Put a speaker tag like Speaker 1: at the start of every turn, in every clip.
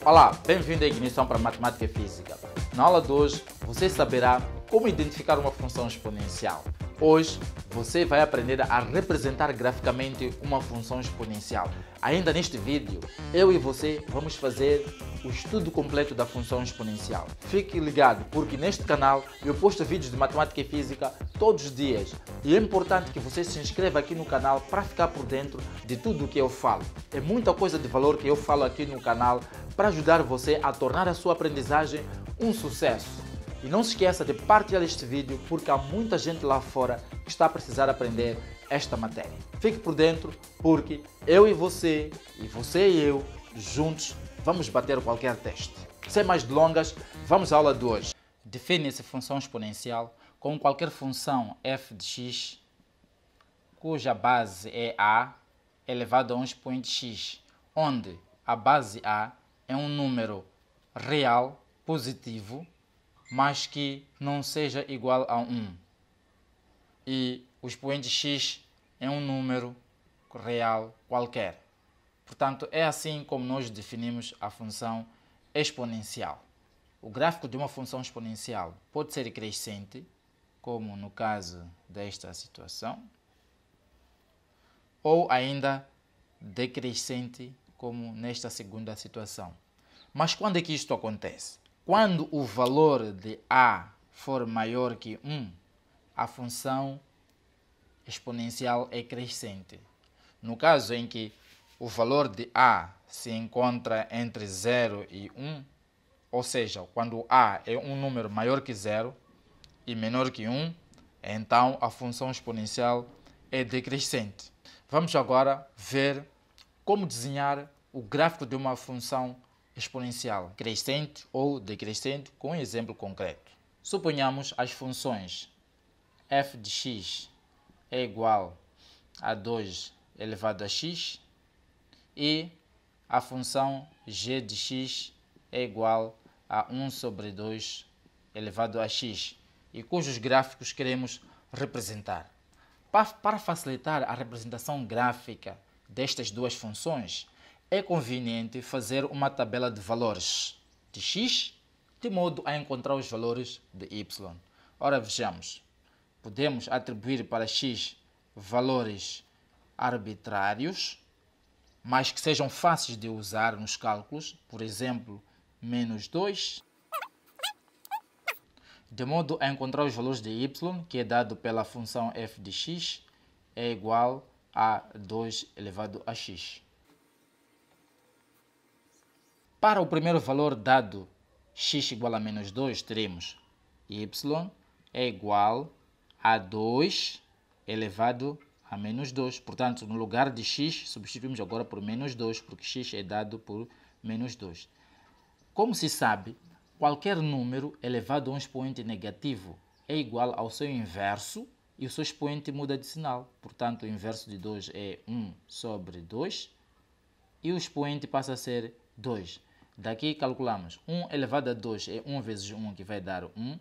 Speaker 1: Olá, bem-vindo à Ignição para Matemática e Física. Na aula de hoje, você saberá como identificar uma função exponencial. Hoje, você vai aprender a representar graficamente uma função exponencial. Ainda neste vídeo, eu e você vamos fazer o estudo completo da função exponencial. Fique ligado, porque neste canal eu posto vídeos de matemática e física todos os dias. E é importante que você se inscreva aqui no canal para ficar por dentro de tudo o que eu falo. É muita coisa de valor que eu falo aqui no canal para ajudar você a tornar a sua aprendizagem um sucesso. E não se esqueça de partilhar este vídeo, porque há muita gente lá fora que está a precisar aprender esta matéria. Fique por dentro, porque eu e você e eu, juntos, vamos bater qualquer teste. Sem mais delongas, vamos à aula de hoje. Define-se função exponencial como qualquer função f de x, cuja base é a elevado a um expoente x, onde a base a é um número real, positivo, mas que não seja igual a 1. E o expoente x é um número real qualquer. Portanto, é assim como nós definimos a função exponencial. O gráfico de uma função exponencial pode ser crescente, como no caso desta situação, ou ainda decrescente, como nesta segunda situação. Mas quando é que isto acontece? Quando o valor de a for maior que 1, a função exponencial é crescente. No caso em que o valor de a se encontra entre 0 e 1, ou seja, quando a é um número maior que 0 e menor que 1, então a função exponencial é decrescente. Vamos agora ver como desenhar o gráfico de uma função exponencial, crescente ou decrescente, com um exemplo concreto. Suponhamos as funções f de x é igual a 2 elevado a x e a função g de x é igual a 1 sobre 2 elevado a x, e cujos gráficos queremos representar. Para facilitar a representação gráfica destas duas funções, é conveniente fazer uma tabela de valores de x, de modo a encontrar os valores de y. Ora, vejamos. Podemos atribuir para x valores arbitrários, mas que sejam fáceis de usar nos cálculos, por exemplo, menos 2, de modo a encontrar os valores de y, que é dado pela função f de x, é igual a 2 elevado a x. Para o primeiro valor dado x igual a menos 2, teremos y é igual a 2 elevado a menos 2. Portanto, no lugar de x, substituímos agora por menos 2, porque x é dado por menos 2. Como se sabe, qualquer número elevado a um expoente negativo é igual ao seu inverso e o seu expoente muda de sinal. Portanto, o inverso de 2 é 1 sobre 2 e o expoente passa a ser 2. Daqui calculamos 1 elevado a 2 é 1 vezes 1, que vai dar 1.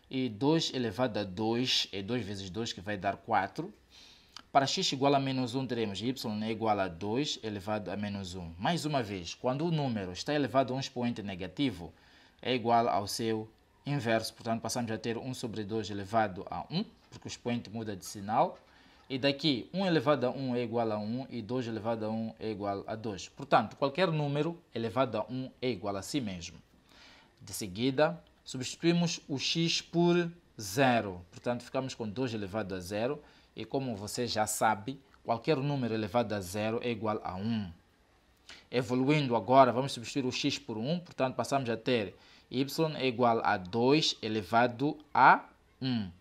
Speaker 1: E 2 elevado a 2 é 2 vezes 2, que vai dar 4. Para x igual a menos 1, teremos y é igual a 2 elevado a menos 1. Mais uma vez, quando o número está elevado a um expoente negativo, é igual ao seu inverso. Portanto, passamos a ter 1 sobre 2 elevado a 1, porque o expoente muda de sinal. E daqui, 1 elevado a 1 é igual a 1 e 2 elevado a 1 é igual a 2. Portanto, qualquer número elevado a 1 é igual a si mesmo. De seguida, substituímos o x por 0. Portanto, ficamos com 2 elevado a 0. E como você já sabe, qualquer número elevado a 0 é igual a 1. Evoluindo agora, vamos substituir o x por 1. Portanto, passamos a ter y é igual a 2 elevado a 1.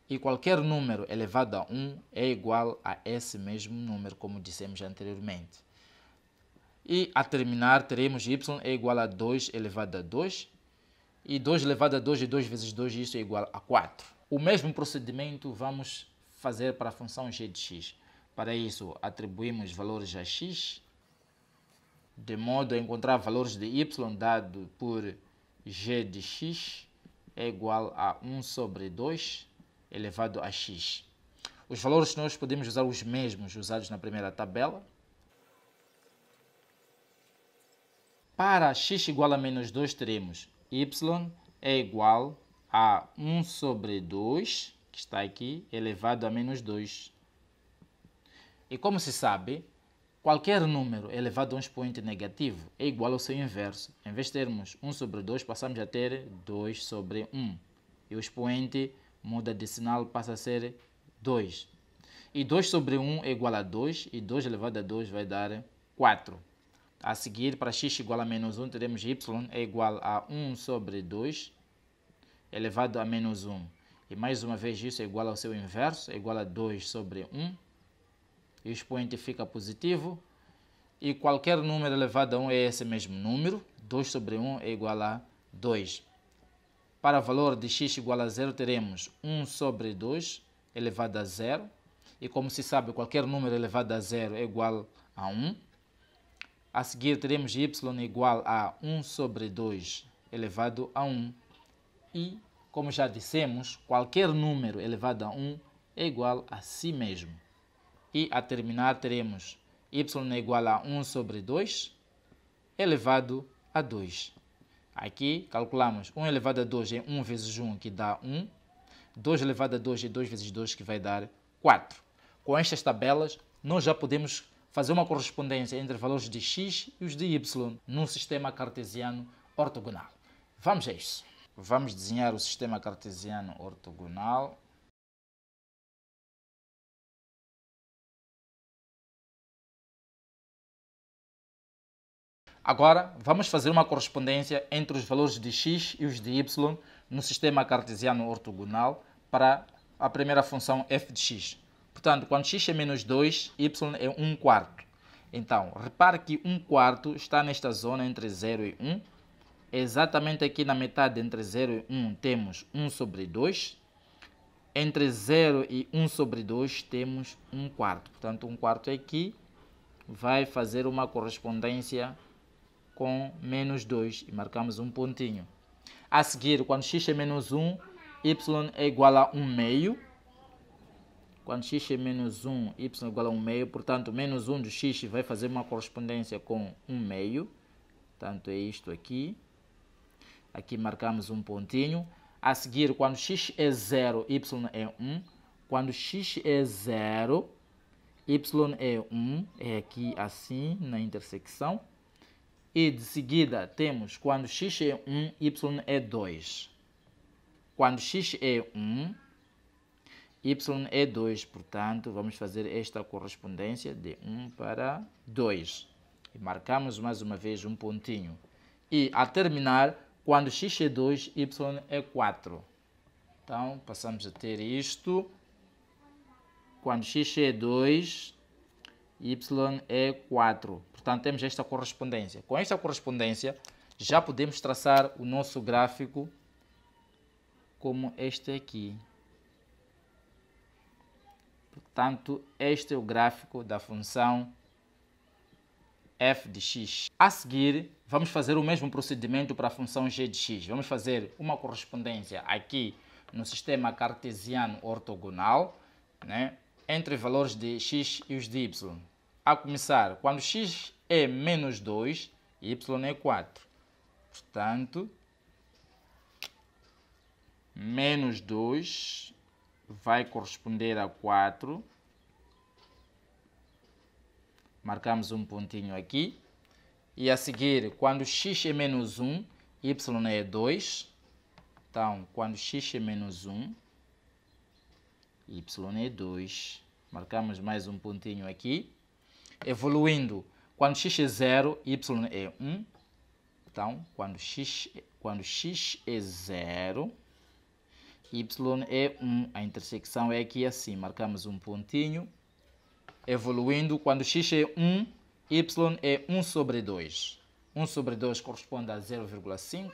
Speaker 1: E qualquer número elevado a 1 é igual a esse mesmo número, como dissemos anteriormente. E a terminar, teremos y é igual a 2 elevado a 2. E 2 elevado a 2 e 2 vezes 2, isso é igual a 4. O mesmo procedimento vamos fazer para a função g de x. Para isso, atribuímos valores a x, de modo a encontrar valores de y dado por g de x é igual a 1 sobre 2 elevado a x. Os valores nós podemos usar os mesmos usados na primeira tabela. Para x igual a menos 2, teremos y é igual a 1 sobre 2, que está aqui, elevado a menos 2. E como se sabe, qualquer número elevado a um expoente negativo é igual ao seu inverso. Em vez de termos 1 sobre 2, passamos a ter 2 sobre 1. E o expoente muda de sinal, passa a ser 2. E 2 sobre 1 é igual a 2, e 2 elevado a 2 vai dar 4. A seguir, para x igual a menos 1, teremos y é igual a 1 sobre 2, elevado a menos 1. E mais uma vez isso é igual ao seu inverso, é igual a 2 sobre 1. E o expoente fica positivo. E qualquer número elevado a 1 é esse mesmo número. 2 sobre 1 é igual a 2. Para o valor de x igual a 0, teremos 1 sobre 2 elevado a 0. E como se sabe, qualquer número elevado a 0 é igual a 1. A seguir, teremos y igual a 1 sobre 2 elevado a 1. E, como já dissemos, qualquer número elevado a 1 é igual a si mesmo. E, a terminar, teremos y é igual a 1 sobre 2 elevado a 2. Aqui, calculamos 1 elevado a 2 é 1 vezes 1, que dá 1. 2 elevado a 2 é 2 vezes 2, que vai dar 4. Com estas tabelas, nós já podemos fazer uma correspondência entre valores de x e os de y num sistema cartesiano ortogonal. Vamos a isso. Vamos desenhar o sistema cartesiano ortogonal. Agora, vamos fazer uma correspondência entre os valores de x e os de y no sistema cartesiano ortogonal para a primeira função f de x. Portanto, quando x é menos 2, y é 1 quarto. Então, repare que 1 quarto está nesta zona entre 0 e 1. Exatamente aqui na metade entre 0 e 1 temos 1 sobre 2. Entre 0 e 1 sobre 2 temos 1 quarto. Portanto, 1 quarto aqui vai fazer uma correspondência com menos 2 e marcamos um pontinho. A seguir, quando x é menos 1, y é igual a 1 meio. Quando x é menos 1, y é igual a 1 meio. Portanto, menos 1 do x vai fazer uma correspondência com 1 meio. Portanto, é isto aqui. Aqui marcamos um pontinho. A seguir, quando x é 0, y é 1. Quando x é 0, y é 1. É aqui assim, na intersecção. E de seguida temos quando x é 1, y é 2. Quando x é 1, y é 2. Portanto, vamos fazer esta correspondência de 1 para 2. E marcamos mais uma vez um pontinho. E a terminar, quando x é 2, y é 4. Então, passamos a ter isto. Quando x é 2, y é 4. Portanto, temos esta correspondência. Com esta correspondência, já podemos traçar o nosso gráfico como este aqui. Portanto, este é o gráfico da função f de x. A seguir, vamos fazer o mesmo procedimento para a função g de x. Vamos fazer uma correspondência aqui no sistema cartesiano ortogonal, né, entre valores de x e os de y. A começar, quando x é menos 2, y é 4. Portanto, menos 2 vai corresponder a 4. Marcamos um pontinho aqui. E a seguir, quando x é menos 1, y é 2. Então, quando x é menos 1, y é 2. Marcamos mais um pontinho aqui. Evoluindo, quando x é 0, y é 1. Então, quando x é 0, y é 1. A intersecção é aqui assim. Marcamos um pontinho. Evoluindo, quando x é 1, y é 1 sobre 2. 1 sobre 2 corresponde a 0,5.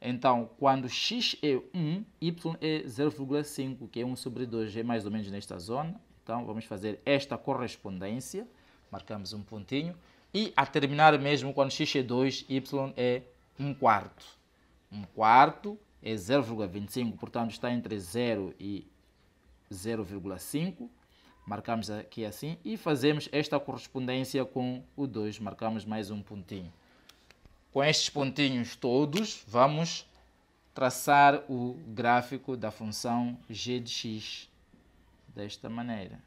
Speaker 1: Então, quando x é 1, y é 0,5, que é 1 sobre 2. É mais ou menos nesta zona. Então, vamos fazer esta correspondência. Marcamos um pontinho. E a terminar mesmo, quando x é 2, y é 1 quarto. 1 quarto é 0,25, portanto está entre 0 e 0,5. Marcamos aqui assim e fazemos esta correspondência com o 2. Marcamos mais um pontinho. Com estes pontinhos todos, vamos traçar o gráfico da função g de x desta maneira.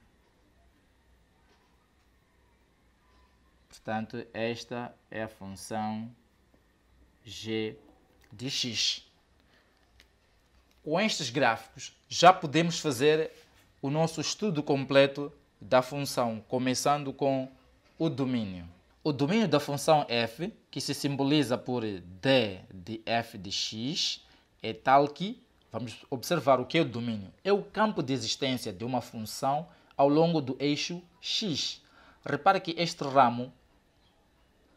Speaker 1: Portanto, esta é a função g de x. Com estes gráficos, já podemos fazer o nosso estudo completo da função, começando com o domínio. O domínio da função f, que se simboliza por d de f de x, é tal que, vamos observar o que é o domínio. É o campo de existência de uma função ao longo do eixo x. Repare que este ramo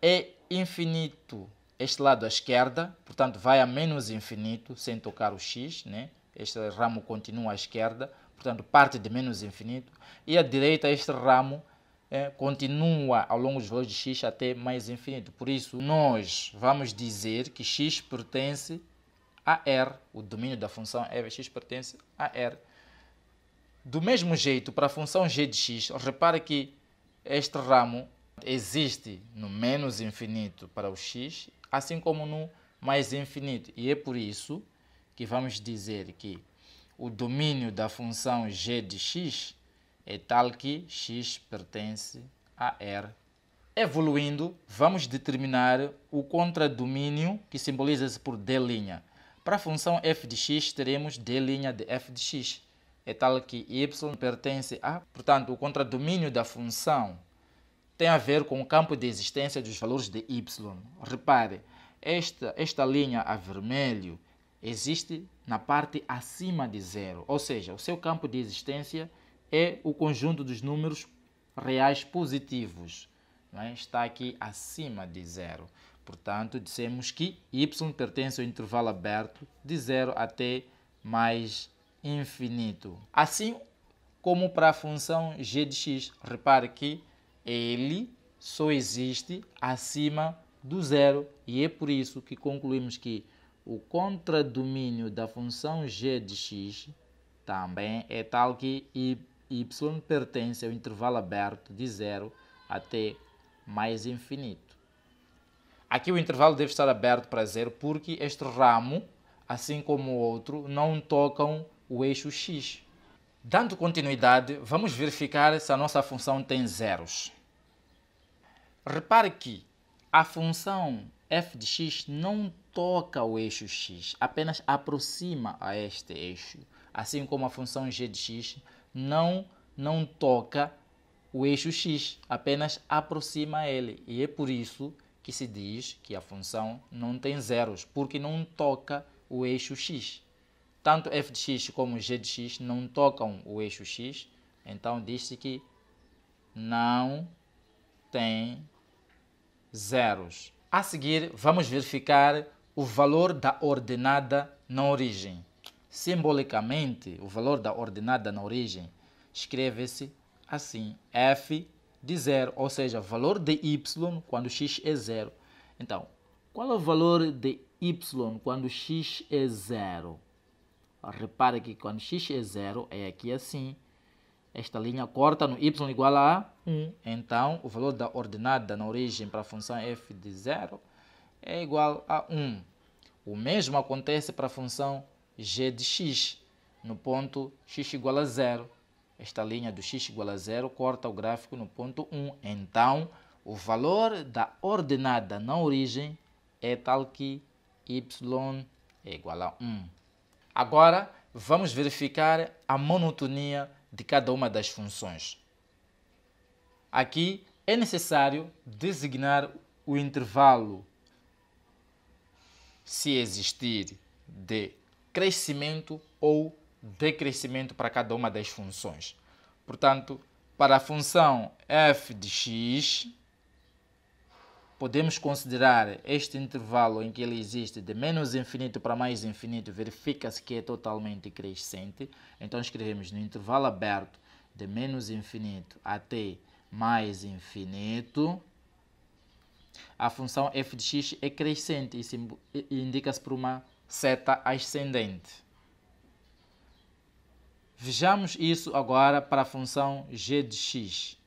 Speaker 1: é infinito. Este lado à esquerda, portanto, vai a menos infinito sem tocar o x, né? Este ramo continua à esquerda, portanto, parte de menos infinito. E à direita, este ramo continua ao longo dos valores de x até mais infinito. Por isso, nós vamos dizer que x pertence a R. O domínio da função f de x pertence a R. Do mesmo jeito, para a função g de x, repare que este ramo existe no menos infinito para o x, assim como no mais infinito. E é por isso que vamos dizer que o domínio da função g de x é tal que x pertence a R. Evoluindo, vamos determinar o contradomínio, que simboliza-se por d'. Para a função f de x, teremos d' de f de x. É tal que y pertence a... Portanto, o contradomínio da função tem a ver com o campo de existência dos valores de y. Repare, esta linha a vermelho existe na parte acima de zero, ou seja, o seu campo de existência é o conjunto dos números reais positivos. Não é? Está aqui acima de zero. Portanto, dissemos que y pertence ao intervalo aberto de 0 até mais infinito. Assim como para a função g de x, repare que ele só existe acima do zero e é por isso que concluímos que o contradomínio da função g de x também é tal que y pertence ao intervalo aberto de 0 até mais infinito. Aqui o intervalo deve estar aberto para 0 porque este ramo, assim como o outro, não tocam o eixo x. Dando continuidade, vamos verificar se a nossa função tem zeros. Repare que a função f de x não toca o eixo x, apenas aproxima a este eixo. Assim como a função g de x não toca o eixo x, apenas aproxima a ele. E é por isso que se diz que a função não tem zeros, porque não toca o eixo x. Tanto f de x como g de x não tocam o eixo x, então diz-se que não tem zeros. A seguir, vamos verificar o valor da ordenada na origem. Simbolicamente, o valor da ordenada na origem escreve-se assim, f de 0, ou seja, valor de y quando x é 0. Então, qual é o valor de y quando x é 0? Repare que quando x é 0, é aqui assim. Esta linha corta no y igual a 1. Então, o valor da ordenada na origem para a função f de 0 é igual a 1. O mesmo acontece para a função g de x, no ponto x igual a 0. Esta linha do x igual a 0 corta o gráfico no ponto 1. Então, o valor da ordenada na origem é tal que y é igual a 1. Agora, vamos verificar a monotonia de cada uma das funções. Aqui é necessário designar o intervalo, se existir, de crescimento ou decrescimento para cada uma das funções. Portanto, para a função f de x, podemos considerar este intervalo em que ele existe de menos infinito para mais infinito, verifica-se que é totalmente crescente. Então escrevemos no intervalo aberto de menos infinito até mais infinito. A função f de x é crescente e indica-se por uma seta ascendente. Vejamos isso agora para a função g de x.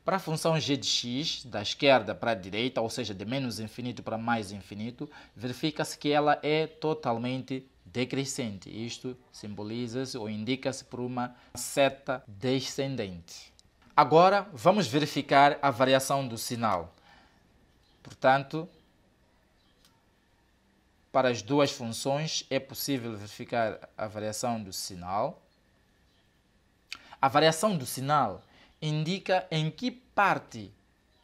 Speaker 1: Para a função g de x, da esquerda para a direita, ou seja, de menos infinito para mais infinito, verifica-se que ela é totalmente decrescente. Isto simboliza-se ou indica-se por uma seta descendente. Agora, vamos verificar a variação do sinal. Portanto, para as duas funções é possível verificar a variação do sinal. A variação do sinal indica em que parte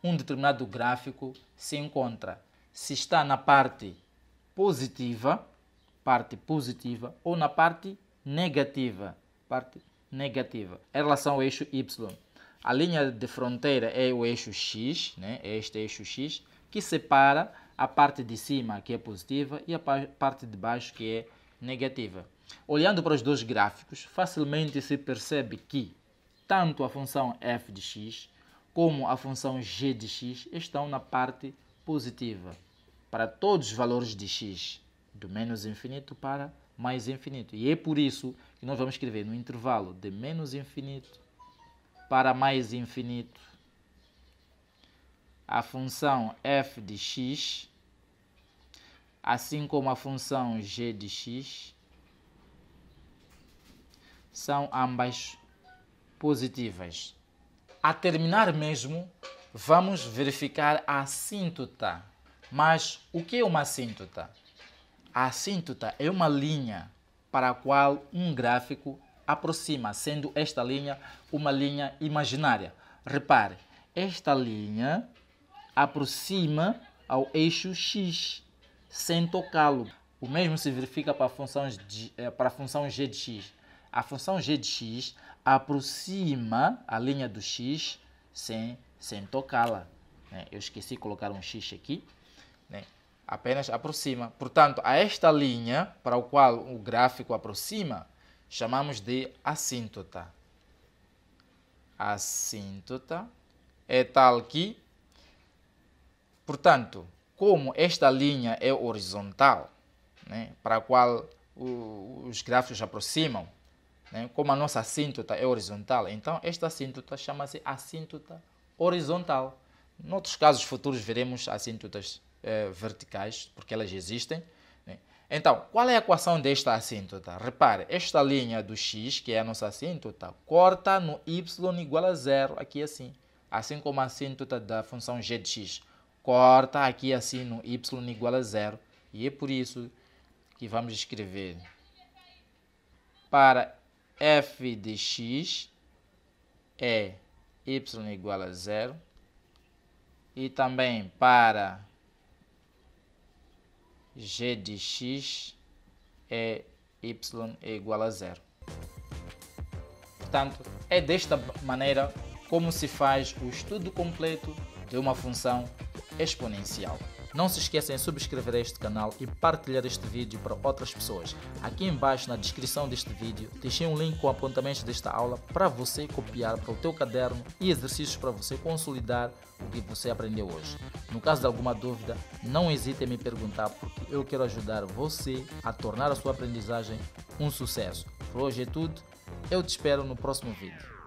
Speaker 1: um determinado gráfico se encontra. Se está na parte positiva ou na parte negativa. Em relação ao eixo Y, a linha de fronteira é o eixo X, né? É este eixo X, que separa a parte de cima, que é positiva, e a parte de baixo, que é negativa. Olhando para os dois gráficos, facilmente se percebe que tanto a função f de x como a função g de x estão na parte positiva para todos os valores de x, do menos infinito para mais infinito. E é por isso que nós vamos escrever no intervalo de menos infinito para mais infinito a função f de x, assim como a função g de x, são ambas positivas. A terminar mesmo, vamos verificar a assíntota. Mas o que é uma assíntota? A assíntota é uma linha para a qual um gráfico aproxima, sendo esta linha uma linha imaginária. Repare, esta linha aproxima ao eixo x sem tocá-lo. O mesmo se verifica para a função g de x. A função g de x aproxima a linha do x sem tocá-la. Eu esqueci de colocar um x aqui. Apenas aproxima. Portanto, a esta linha para a qual o gráfico aproxima, chamamos de assíntota. A assíntota é tal que, portanto, como esta linha é horizontal, para a qual os gráficos aproximam, como a nossa assíntota é horizontal, então esta assíntota chama-se assíntota horizontal. Em outros casos futuros veremos assíntotas verticais, porque elas existem. Então, qual é a equação desta assíntota? Repare, esta linha do x, que é a nossa assíntota, corta no y igual a zero, aqui assim. Assim como a assíntota da função g de x corta aqui assim no y igual a zero. E é por isso que vamos escrever para f de x é y igual a zero. E também para g de x é y é igual a zero. Portanto, é desta maneira como se faz o estudo completo de uma função exponencial. Não se esqueçam de subscrever a este canal e partilhar este vídeo para outras pessoas. Aqui embaixo na descrição deste vídeo deixei um link com apontamentos desta aula para você copiar para o teu caderno e exercícios para você consolidar o que você aprendeu hoje. No caso de alguma dúvida, não hesite em me perguntar, porque eu quero ajudar você a tornar a sua aprendizagem um sucesso. Por hoje é tudo, eu te espero no próximo vídeo.